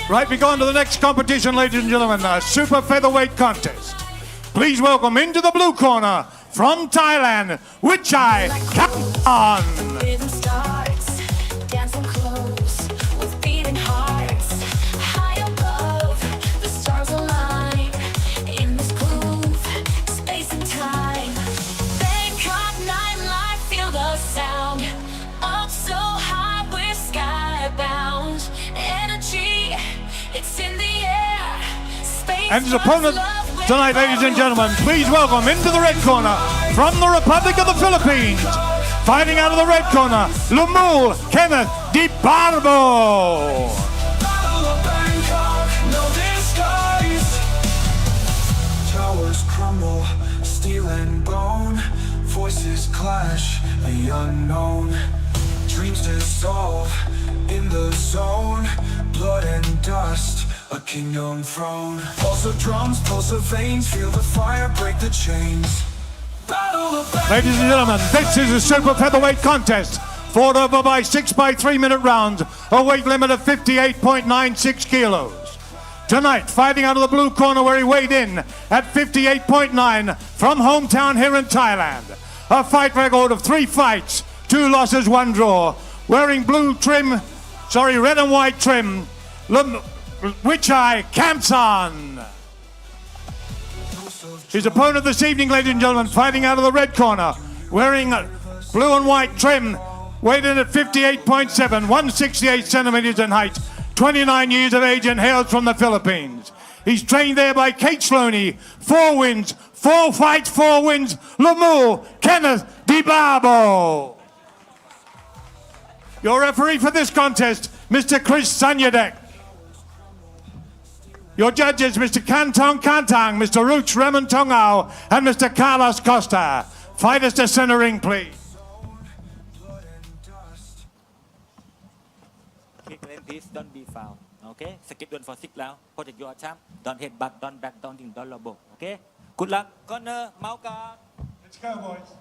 Right, we go on to the next competition, ladies and gentlemen, a super featherweight contest. Please welcome into the blue corner from Thailand, Wichai Khamson. And his opponent tonight, ladies and gentlemen, please welcome into the red corner from the Republic of the Philippines, fighting out of the red corner, Lemuel De Barbo. Towers crumble, steel and bone, voices clash, the unknown, dreams dissolve in the zone, blood and dust. A kingdom throne. Pulse of drums, pulse of veins. Feel the fire, break the chains. Ladies and gentlemen, this is a super featherweight contest. Fought over by 6x3 minute rounds. A weight limit of 58.96 kilos. Tonight, fighting out of the blue corner where he weighed in at 58.9 from hometown here in Thailand. A fight record of 3 fights, 2 losses, 1 draw. Wearing red and white trim. Wichai Khamson. His opponent this evening, ladies and gentlemen, fighting out of the red corner, wearing blue and white trim, weighed in at 58.7, 168 centimeters in height, 29 years of age, and hails from the Philippines. He's trained there by Kate Sloney. 4 wins, 4 fights, 4 wins. Lemuel De Barbo. Your referee for this contest, Mr. Chris Sanyadek. Your judges, Mr. Kantong Kantang, Mr. Ruch Remon and Mr. Carlos Costa. Fighters to center ring, please. Kick lane, please. Don't be foul. Okay? Skip one for 6 rounds. Protect your champ. Don't hit back, don't back, don't think, don't lobo. Okay? Good luck. Corner, mouth guard. Let's go, boys.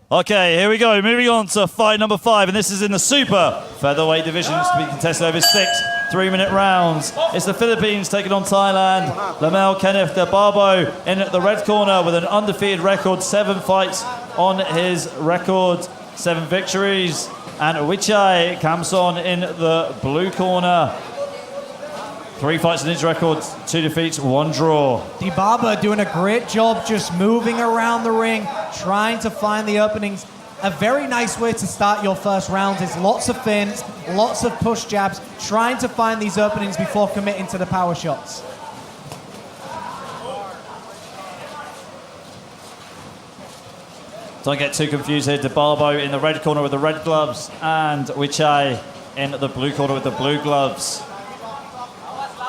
Okay, here we go. Moving on to fight number 5, and this is in the super featherweight divisions to be contested over 6 3-minute rounds. It's the Philippines taking on Thailand. Lemuel De Barbo in the red corner with an undefeated record, 7 fights on his record, 7 victories. And Wichai Khamson in the blue corner. 3 fights in his record, 2 defeats, 1 draw. De Barbo doing a great job just moving around the ring, trying to find the openings. A very nice way to start your first round is lots of feints, lots of push jabs, trying to find these openings before committing to the power shots. Don't get too confused here. De Barbo in the red corner with the red gloves and Wichai in the blue corner with the blue gloves.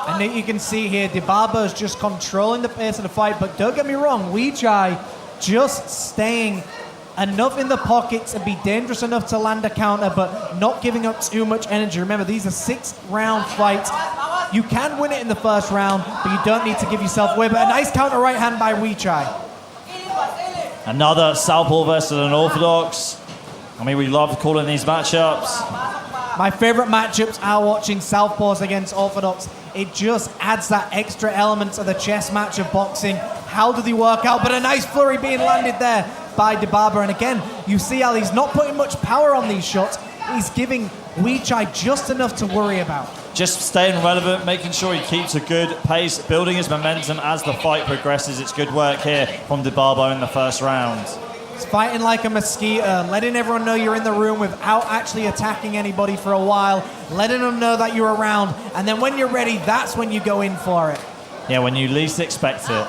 And you can see here, De Barbo's just controlling the pace of the fight, but don't get me wrong, Wichai just staying enough in the pocket to be dangerous enough to land a counter, but not giving up too much energy. Remember, these are 6-round fights. You can win it in the first round, but you don't need to give yourself away. But a nice counter right hand by Wichai. Another southpaw versus an orthodox. I mean, we love calling these matchups. My favorite matchups are watching southpaws against orthodox. It just adds that extra element to the chess match of boxing. How do they work out? But a nice flurry being landed there by De Barbo. And again, you see how he's not putting much power on these shots. He's giving Wichai just enough to worry about. Just staying relevant, making sure he keeps a good pace, building his momentum as the fight progresses. It's good work here from De Barbo in the first round. He's fighting like a mosquito, letting everyone know you're in the room without actually attacking anybody for a while, letting them know that you're around, and then when you're ready, that's when you go in for it. Yeah, when you least expect it.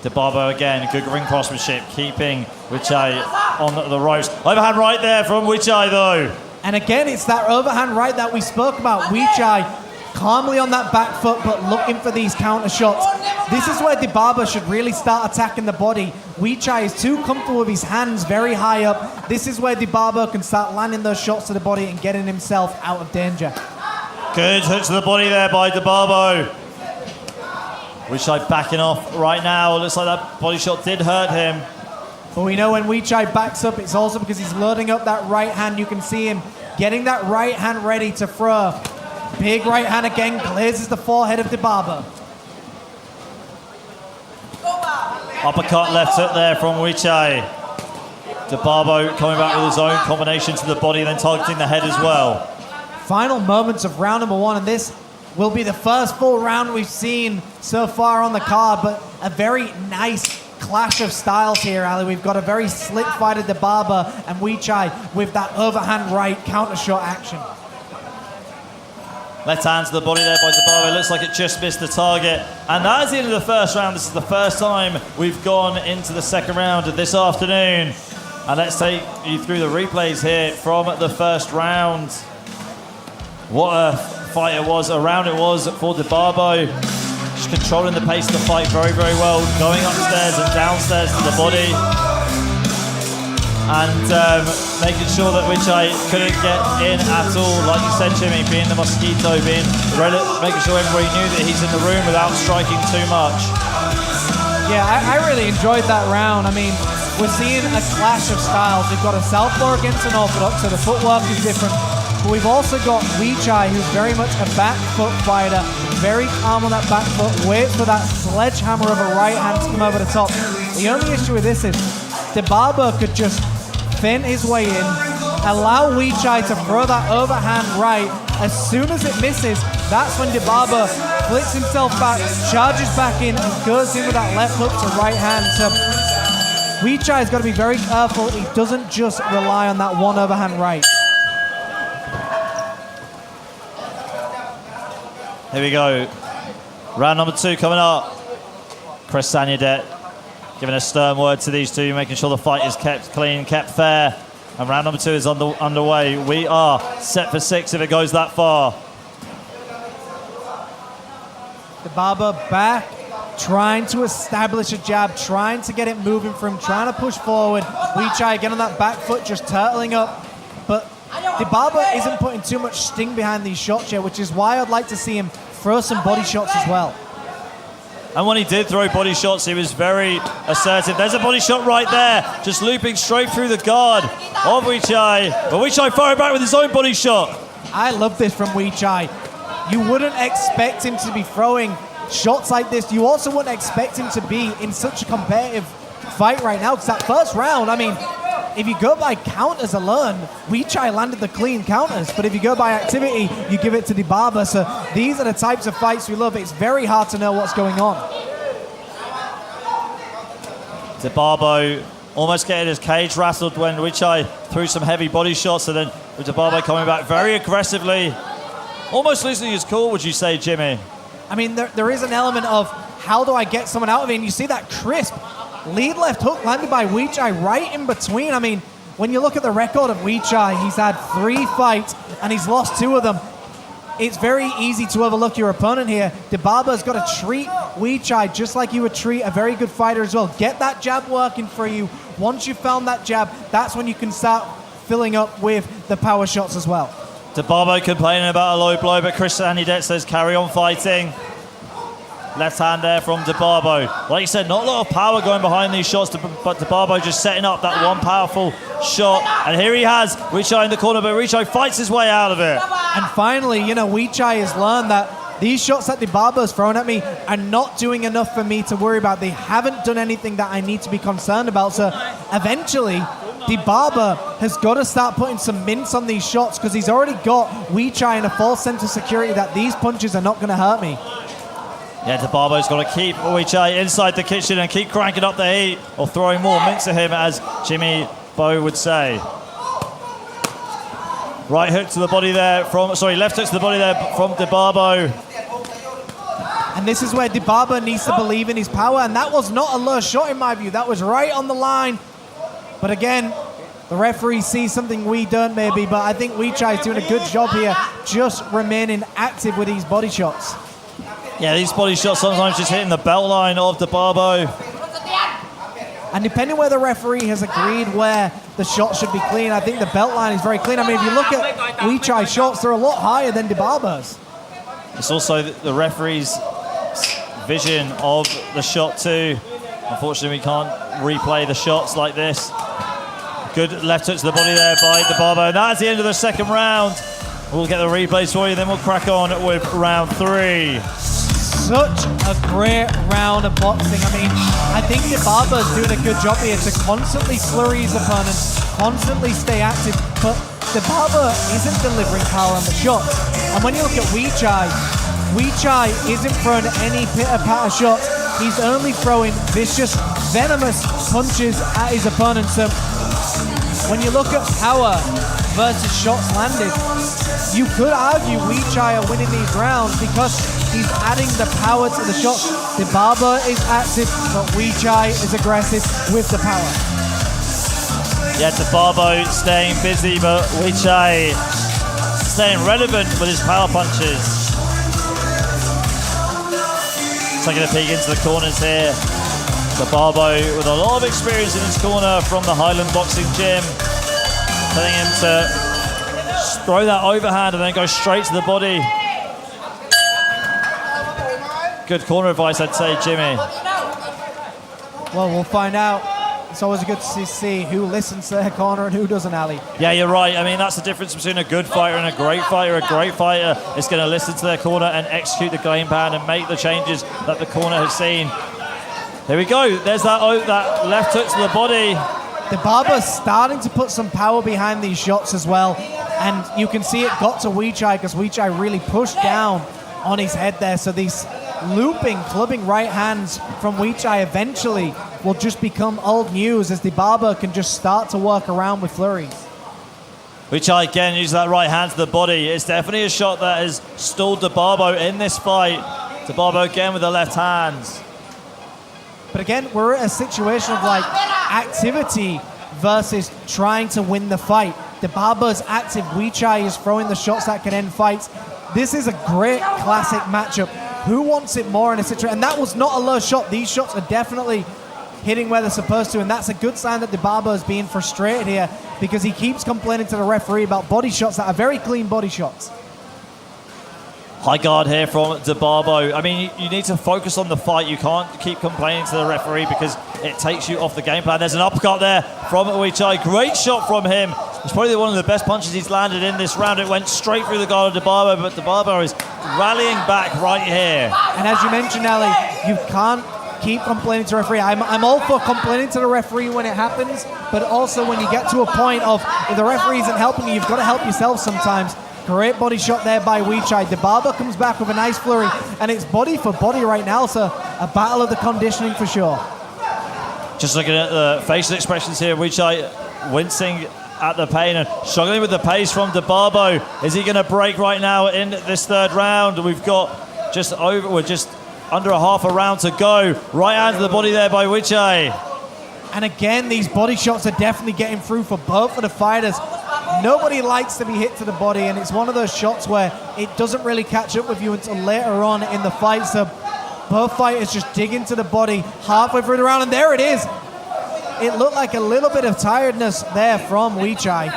De Barbo again, good ring craftsmanship, keeping Wichai on the ropes. Overhand right there from Wichai though. And again, it's that overhand right that we spoke about. Wichai calmly on that back foot, but looking for these counter shots. This is where De Barbo should really start attacking the body. Wichai is too comfortable with his hands very high up. This is where De Barbo can start landing those shots to the body and getting himself out of danger. Good hook to the body there by De Barbo. Wichai backing off right now. Looks like that body shot did hurt him. But we know when Wichai backs up, it's also because he's loading up that right hand. You can see him getting that right hand ready to throw. Big right hand again, clears the forehead of De Barbo. Uppercut left hook there from Wichai. De Barbo coming back with his own combination to the body, then targeting the head as well. Final moments of round number one, and this will be the first full round we've seen so far on the card, but a very nice clash of styles here, Ali. We've got a very slick fighter, De Barbo, and Wichai with that overhand right counter shot action. Left hand to the body there by De Barbo. It looks like it just missed the target. And that is the end of the first round. This is the first time we've gone into the second round of this afternoon. And let's take you through the replays here from the first round. What a fight it was. A round it was for De Barbo. Just controlling the pace of the fight very, very well. Going upstairs and downstairs to the body. And making sure that Wichai couldn't get in at all. Like you said, Jimmy, being the mosquito, making sure everybody knew that he's in the room without striking too much. Yeah, I really enjoyed that round. I mean, we're seeing a clash of styles. We've got a southpaw against an orthodox, so the footwork is different. But we've also got Wichai, who's very much a back foot fighter, very calm on that back foot, waits for that sledgehammer of a right hand to come over the top. The only issue with this is De Barbo could just fin his way in, allow Wichai to throw that overhand right. As soon as it misses, that's when De Barbo flips himself back, charges back in, and goes in with that left hook to right hand. So Wichai's got to be very careful. He doesn't just rely on that one overhand right. Here we go. Round number two coming up. Chris Sanyadet giving a stern word to these two, making sure the fight is kept clean, kept fair. And round number two is underway. We are set for 6 if it goes that far. De Barbo back, trying to establish a jab, trying to get it moving for him, trying to push forward. Wichai again on that back foot, just turtling up. But De Barbo isn't putting too much sting behind these shots yet, which is why I'd like to see him throw some body shots as well. And when he did throw body shots, he was very assertive. There's a body shot right there, just looping straight through the guard of Wichai. But Wichai firing back with his own body shot. I love this from Wichai. You wouldn't expect him to be throwing shots like this. You also wouldn't expect him to be in such a competitive fight right now, because that first round, I mean, if you go by counters alone, Wichai landed the clean counters, but if you go by activity, you give it to De Barbo. So these are the types of fights we love. It's very hard to know what's going on. De Barbo almost getting his cage rattled when Wichai threw some heavy body shots, and then with De Barbo coming back very aggressively, almost losing his cool, would you say, Jimmy? I mean, there is an element of how do I get someone out of it, and you see that crisp lead left hook landed by Wichai right in between. I mean, when you look at the record of Wichai, he's had 3 fights and he's lost 2 of them. It's very easy to overlook your opponent here. De Barbo's got to treat Wichai just like you would treat a very good fighter as well. Get that jab working for you. Once you've found that jab, that's when you can start filling up with the power shots as well. De Barbo complaining about a low blow, but Chris Sanyadet says carry on fighting. Left hand there from De Barbo. Like you said, not a lot of power going behind these shots, but De Barbo just setting up that one powerful shot. And here he has Wichai in the corner, but Wichai fights his way out of it. And finally, you know, Wichai has learned that these shots that De Barbo's thrown at me are not doing enough for me to worry about. They haven't done anything that I need to be concerned about. So eventually, De Barbo has got to start putting some mints on these shots, because he's already got Wichai in a false sense of security that these punches are not going to hurt me. Yeah, De Barbo's got to keep Wichai inside the kitchen and keep cranking up the heat, or throwing more mints at him, as Jimmy Bowe would say. Right hook to the body there left hook to the body there from De Barbo. And this is where De Barbo needs to believe in his power, and that was not a low shot in my view. That was right on the line. But again, the referee sees something we don't maybe, but I think Wichai is doing a good job here, just remaining active with these body shots. Yeah, these body shots sometimes just hitting the belt line of De Barbo. And depending where the referee has agreed where the shot should be clean, I think the belt line is very clean. I mean, if you look at Wichai's shots, they're a lot higher than De Barbo's. It's also the referee's vision of the shot too. Unfortunately, we can't replay the shots like this. Good left hook to the body there by De Barbo. And that's the end of the second round. We'll get the replays for you, then we'll crack on with round 3. Such a great round of boxing. I mean, I think De Barbo's doing a good job here to constantly flurry his opponent, constantly stay active, but De Barbo isn't delivering power on the shots. And when you look at Wichai isn't throwing any pitter-patter shots. He's only throwing vicious, venomous punches at his opponent. So when you look at power versus shots landed, you could argue Wichai are winning these rounds because he's adding the power to the shots. De Barbo is active, but Wichai is aggressive with the power. Yeah, De Barbo staying busy, but Wichai staying relevant with his power punches. Taking a peek into the corners here. De Barbo with a lot of experience in his corner from the Highland Boxing Gym. Telling him to throw that overhand and then go straight to the body. Good corner advice, I'd say, Jimmy. Well, we'll find out. It's always good to see who listens to their corner and who doesn't, Ali. Yeah, you're right. I mean, that's the difference between a good fighter and a great fighter. A great fighter is going to listen to their corner and execute the game plan and make the changes that the corner has seen. There we go. There's that left hook to the body. De Barbo's starting to put some power behind these shots as well. And you can see it got to Wichai because Wichai really pushed down on his head there. So these looping, clubbing right hands from Wichai eventually will just become old news as De Barbo can just start to work around with flurries. Wichai again uses that right hand to the body. It's definitely a shot that has stalled De Barbo in this fight. De Barbo again with the left hands. But again, we're at a situation of like activity versus trying to win the fight. De Barbo's active, Wichai is throwing the shots that can end fights. This is a great classic matchup. Who wants it more in a situation? And that was not a low shot. These shots are definitely hitting where they're supposed to, and that's a good sign that De Barbo is being frustrated here because he keeps complaining to the referee about body shots that are very clean body shots. High guard here from De Barbo. I mean, you need to focus on the fight. You can't keep complaining to the referee because it takes you off the game plan. There's an uppercut there from Wichai. Great shot from him. It's probably one of the best punches he's landed in this round. It went straight through the guard of De Barbo, but De Barbo is rallying back right here. And as you mentioned, Ali, you can't keep complaining to the referee. I'm all for complaining to the referee when it happens, but also when you get to a point of if the referee isn't helping you, you've got to help yourself sometimes. Great body shot there by Wichai. De Barbo comes back with a nice flurry, and it's body for body right now, so a battle of the conditioning for sure. Just looking at the facial expressions here, Wichai wincing at the pain and struggling with the pace from De Barbo. Is he going to break right now in this third round? We're just under a half a round to go. Right hand to the body there by Wichai. And again, these body shots are definitely getting through for both of the fighters. Nobody likes to be hit to the body, and it's one of those shots where it doesn't really catch up with you until later on in the fight. So both fighters just dig into the body halfway through the round, and there it is. It looked like a little bit of tiredness there from Wichai.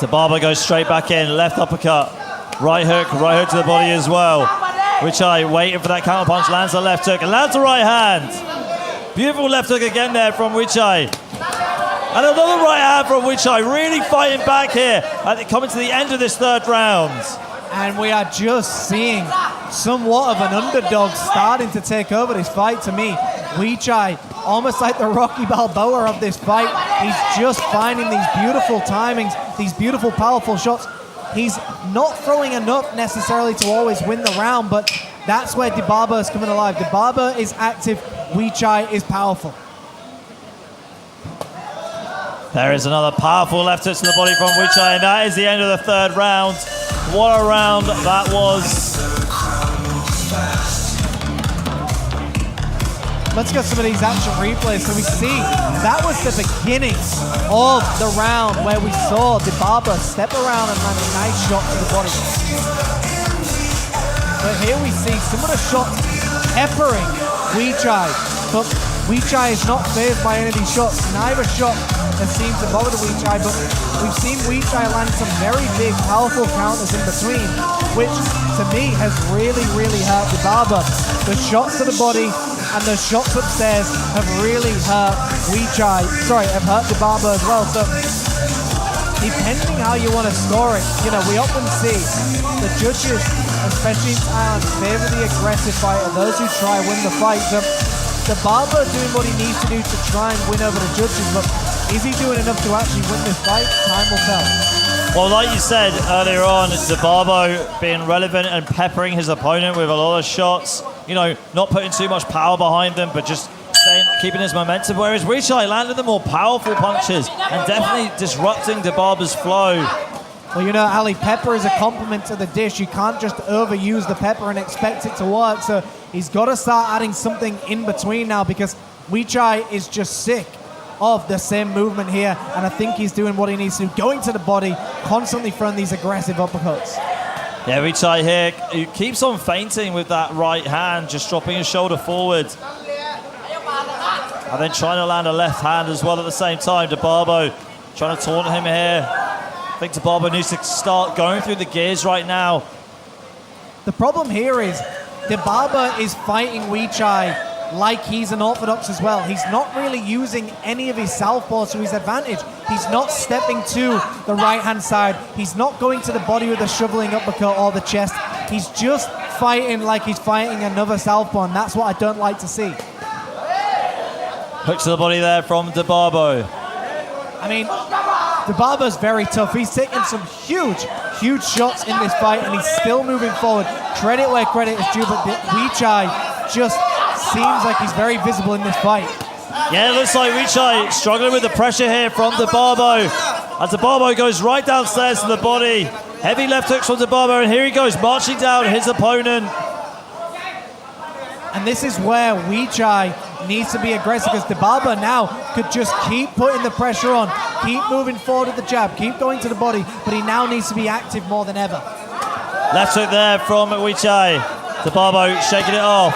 De Barbo goes straight back in, left uppercut, right hook to the body as well. Wichai waiting for that counter punch, lands the left hook, and lands the right hand. Beautiful left hook again there from Wichai. And another right hand from Wichai, really fighting back here, coming to the end of this third round. And we are just seeing somewhat of an underdog starting to take over this fight to me. Wichai, almost like the Rocky Balboa of this fight. He's just finding these beautiful timings, these beautiful, powerful shots. He's not throwing enough necessarily to always win the round, but that's where De Barbo is coming alive. De Barbo is active, Wichai is powerful. There is another powerful left hook to the body from Wichai, and that is the end of the third round. What a round that was. Let's get some of these action replays so we see that was the beginning of the round where we saw De Barbo step around and land a nice shot to the body. But here we see some of the shots peppering Wichai, but Wichai is not fazed by any of these shots. Neither shot has seemed to bother Wichai, but we've seen Wichai land some very big, powerful counters in between, which to me has really, really hurt De Barbo. The shots to the body and the shots upstairs have really hurt have hurt De Barbo as well. So depending how you want to score it, we often see the judges, especially in Thailand, favor the aggressive fighter, those who try and win the fight. So De Barbo doing what he needs to do to try and win over the judges, but is he doing enough to actually win this fight? Time will tell. Well, like you said earlier on, De Barbo being relevant and peppering his opponent with a lot of shots, not putting too much power behind them, but just keeping his momentum, whereas Wichai landed the more powerful punches and definitely disrupting De Barbo's flow. Well, Ali, pepper is a complement to the dish. You can't just overuse the pepper and expect it to work. So he's got to start adding something in between now, because Wichai is just sick of the same movement here. And I think he's doing what he needs to do, going to the body, constantly throwing these aggressive uppercuts. Yeah, Wichai here, he keeps on feinting with that right hand, just dropping his shoulder forward. And then trying to land a left hand as well at the same time. De Barbo trying to taunt him here. I think De Barbo needs to start going through the gears right now. The problem here is De Barbo is fighting Wichai like he's an orthodox as well. He's not really using any of his southpaws to his advantage. He's not stepping to the right-hand side. He's not going to the body with a shoveling uppercut or the chest. He's just fighting like he's fighting another southpaw, and that's what I don't like to see. Hook to the body there from De Barbo. I mean, De Barbo's very tough. He's taken some huge shots in this fight, and he's still moving forward. Credit where credit is due, but Wichai just seems like he's very visible in this fight. Yeah, it looks like Wichai struggling with the pressure here from De Barbo. As De Barbo goes right downstairs to the body. Heavy left hooks from De Barbo, and here he goes, marching down his opponent. And this is where Wichai needs to be aggressive, because De Barbo now could just keep putting the pressure on, keep moving forward with the jab, keep going to the body, but he now needs to be active more than ever. Left hook there from Wichai. De Barbo shaking it off.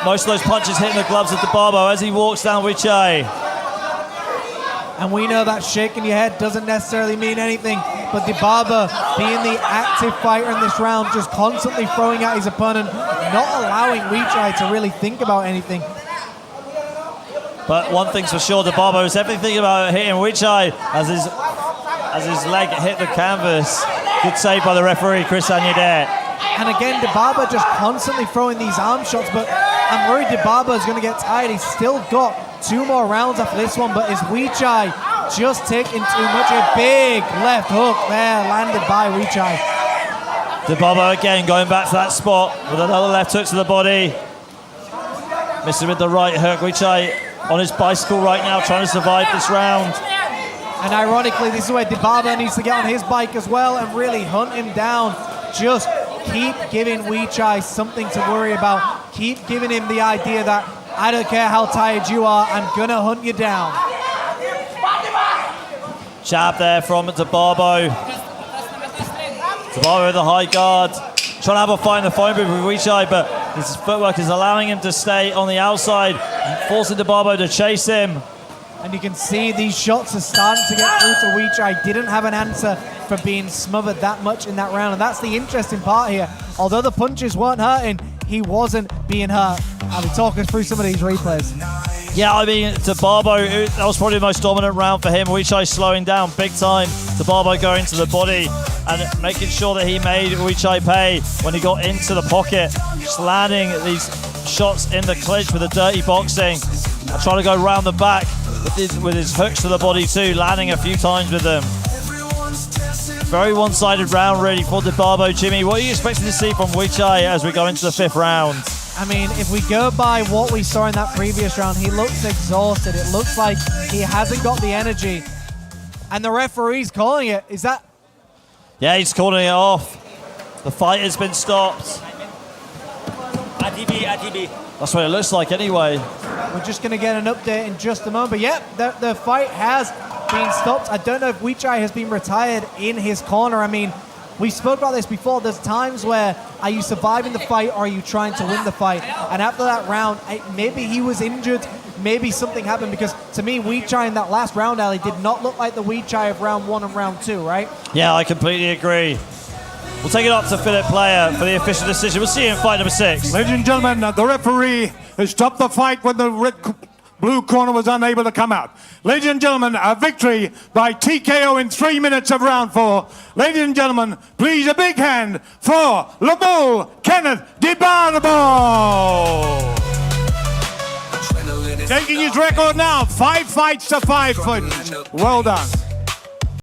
Most of those punches hitting the gloves of De Barbo as he walks down Wichai. And we know that shaking your head doesn't necessarily mean anything, but De Barbo being the active fighter in this round, just constantly throwing at his opponent, not allowing Wichai to really think about anything. But one thing's for sure, De Barbo is everything about hitting Wichai as his leg hit the canvas. Good save by the referee, Chris Agnedet. And again, De Barbo just constantly throwing these arm shots, but I'm worried De Barbo is going to get tired. He's still got 2 more rounds after this one, but is Wichai just taking too much? A big left hook there, landed by Wichai. De Barbo again going back to that spot with another left hook to the body. Missing with the right hook. Wichai on his bicycle right now, trying to survive this round. And ironically, this is where De Barbo needs to get on his bike as well and really hunt him down. Just keep giving Wichai something to worry about. Keep giving him the idea that I don't care how tired you are, I'm gonna hunt you down. Jab there from De Barbo. De Barbo with the high guard. Trying to have a fight in the phone booth with Wichai, but his footwork is allowing him to stay on the outside, forcing De Barbo to chase him. And you can see these shots are starting to get through to Wichai. Didn't have an answer for being smothered that much in that round. And that's the interesting part here. Although the punches weren't hurting, he wasn't being hurt. I'll be talking through some of these replays. Yeah, I mean, De Barbo, that was probably the most dominant round for him. Wichai slowing down big time. De Barbo going to the body and making sure that he made Wichai pay when he got into the pocket. Just landing these shots in the clinch with the dirty boxing. And trying to go round the back with his hooks to the body too, landing a few times with them. Very one-sided round really for De Barbo. Jimmy, what are you expecting to see from Wichai as we go into the 5th round? I mean, if we go by what we saw in that previous round, he looks exhausted. It looks like he hasn't got the energy. And the referee's calling it. Is that? Yeah, he's calling it off. The fight has been stopped. RTB. That's what it looks like anyway. We're just going to get an update in just a moment. But yeah, the fight has been stopped. I don't know if Wichai has been retired in his corner. I mean, we spoke about this before. There's times where are you surviving the fight or are you trying to win the fight? And after that round, maybe he was injured. maybe something happened, because to me, Wichai in that last round, Ali, did not look like the Wichai of round 1 and round 2, right? Yeah, I completely agree. We'll take it up to Philip Player for the official decision. We'll see you in fight number 6. Ladies and gentlemen, the referee has stopped the fight when the blue corner was unable to come out. Ladies and gentlemen, a victory by TKO in 3 minutes of round 4. Ladies and gentlemen, please a big hand for Lemuel De Barbo. Taking his record now, 5 fights to 5 fights. Well done.